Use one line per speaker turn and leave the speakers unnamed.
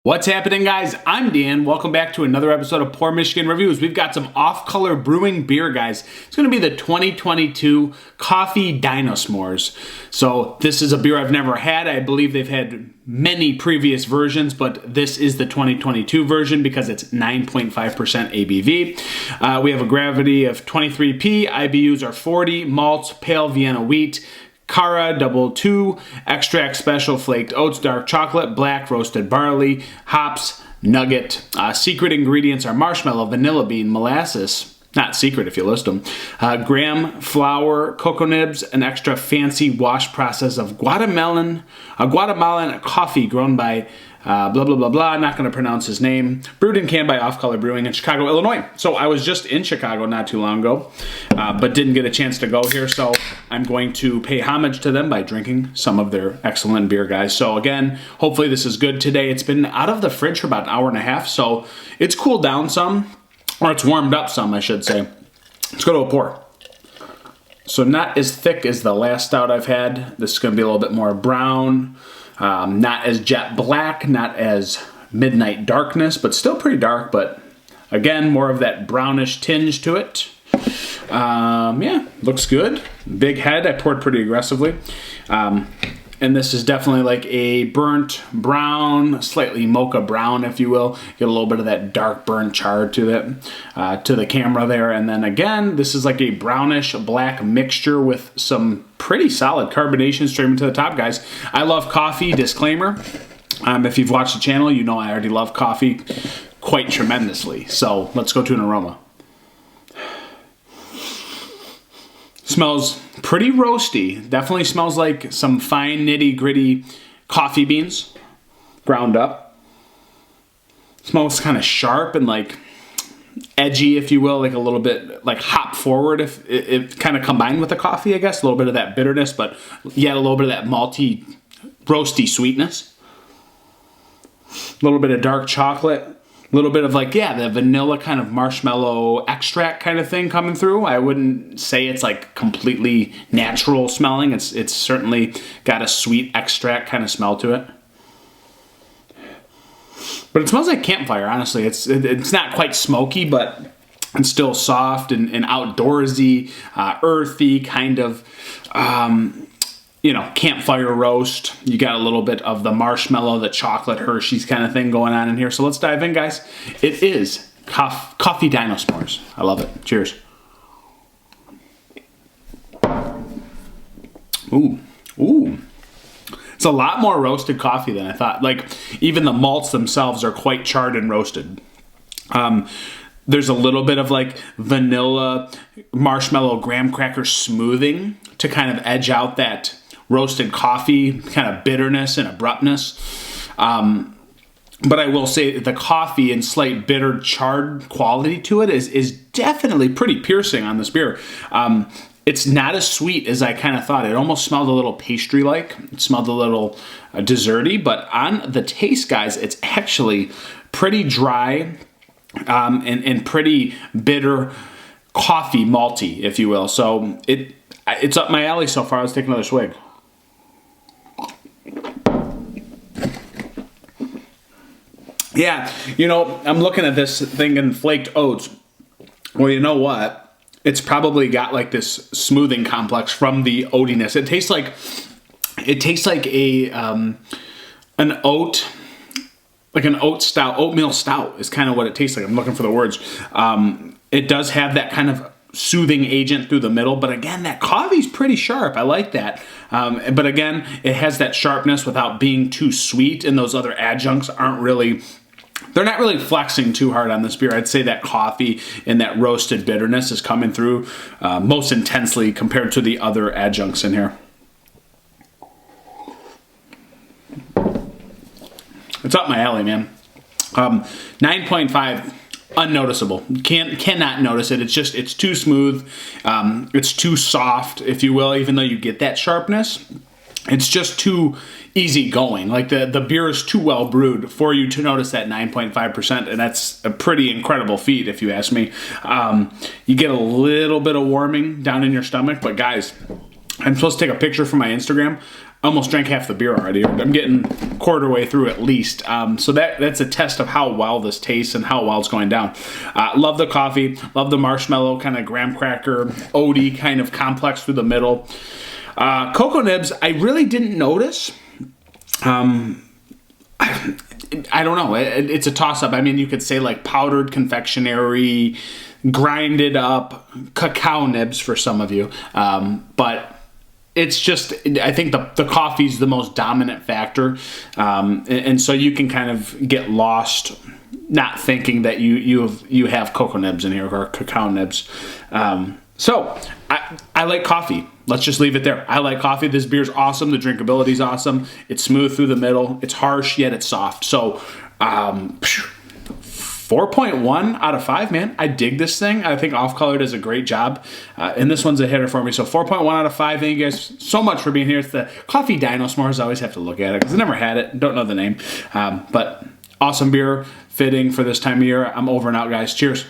What's happening, guys? I'm Dan. Welcome back to another episode of Pour Michigan Reviews. We've got some off-color brewing beer, guys. It's going to be the 2022 Coffee Dino S'mores. So this is a beer I've never had. I believe they've had many previous versions, but this is the 2022 version because it's 9.5% ABV. We have a gravity of 23p. IBUs are 40. Malts, pale Vienna wheat. Cara Double 2, extract special flaked oats, dark chocolate, black roasted barley, hops, nugget. Secret ingredients are marshmallow, vanilla bean, molasses, not secret if you list them, graham flour, cocoa nibs, an extra fancy wash process of Guatemalan coffee grown by blah, blah, blah, blah. I'm not going to pronounce his name. Brewed and canned by Off Color Brewing in Chicago, Illinois. So I was just in Chicago not too long ago, but didn't get a chance to go here. So I'm going to pay homage to them by drinking some of their excellent beer, guys. So again, hopefully this is good today. It's been out of the fridge for about an hour and a half, so it's cooled down some, or it's warmed up some, I should say. Let's go to a pour. So not as thick as the last stout I've had. This is going to be a little bit more brown. Not as jet black, not as midnight darkness, but still pretty dark, but again, more of that brownish tinge to it. Yeah, looks good. Big head, I poured pretty aggressively. And this is definitely like a burnt brown, slightly mocha brown, if you will. Get a little bit of that dark burnt char to it, to the camera there. And then again, this is like a brownish black mixture with some pretty solid carbonation straight into the top, guys. I love coffee, disclaimer. If you've watched the channel, you know I already love coffee quite tremendously. So let's go to an aroma. Smells pretty roasty. Definitely smells like some fine nitty gritty coffee beans ground up. Smells kind of sharp and like edgy, if you will, like a little bit like hop forward, if it kind of combined with the coffee, I guess. A little bit of that bitterness, but yet a little bit of that malty, roasty sweetness. A little bit of dark chocolate. A little bit of like, yeah, the vanilla kind of marshmallow extract kind of thing coming through. I wouldn't say it's like completely natural smelling. It's certainly got a sweet extract kind of smell to it. But it smells like campfire, honestly. It's not quite smoky, but it's still soft and outdoorsy, earthy kind of, you know, campfire roast. You got a little bit of the marshmallow, the chocolate Hershey's kind of thing going on in here. So let's dive in, guys. It is Coffee Dino S'mores. I love it. Cheers. Ooh. Ooh. It's a lot more roasted coffee than I thought. Like, even the malts themselves are quite charred and roasted. There's a little bit of like vanilla, marshmallow, graham cracker smoothing to kind of edge out that roasted coffee kind of bitterness and abruptness. But I will say the coffee and slight bitter charred quality to it is definitely pretty piercing on this beer. It's not as sweet as I kind of thought. It almost smelled a little pastry-like. It smelled a little desserty, but on the taste, guys, it's actually pretty dry and pretty bitter coffee malty, if you will. So it's up my alley so far. Let's take another swig. Yeah, you know, I'm looking at this thing in flaked oats. Well, you know what? It's probably got like this smoothing complex from the oatiness. It tastes like a an oat stout, oatmeal stout is kind of what it tastes like. I'm looking for the words. It does have that kind of soothing agent through the middle, but again, that coffee's pretty sharp. I like that. But again, it has that sharpness without being too sweet, and those other adjuncts they're not really flexing too hard on this beer. I'd say that coffee and that roasted bitterness is coming through most intensely compared to the other adjuncts in here. It's up my alley, man. 9.5, unnoticeable. Cannot notice it. It's too smooth. It's too soft, if you will, even though you get that sharpness. It's just too easy going. Like the beer is too well brewed for you to notice that 9.5%, and that's a pretty incredible feat if you ask me. You get a little bit of warming down in your stomach, but guys, I'm supposed to take a picture for my Instagram. almost drank half the beer already. I'm getting quarter way through at least. So that's a test of how well this tastes and how well it's going down. Love the coffee. Love the marshmallow kind of graham cracker, oaty kind of complex through the middle. Cocoa nibs, I really didn't notice. I don't know. It's a toss-up. I mean, you could say like powdered confectionery, grinded up cacao nibs for some of you. But it's just, I think the coffee's the most dominant factor. And so you can kind of get lost not thinking that you have cocoa nibs in here or cacao nibs. So I like coffee. Let's just leave it there. I like coffee. This beer's awesome. The drinkability's awesome. It's smooth through the middle. It's harsh, yet it's soft. So 4.1 out of 5, man. I dig this thing. I think Off Color does a great job. And this one's a hitter for me. So 4.1 out of 5. Thank you guys so much for being here. It's the Coffee Dino S'mores. I always have to look at it because I never had it. Don't know the name. But awesome beer, fitting for this time of year. I'm over and out, guys. Cheers.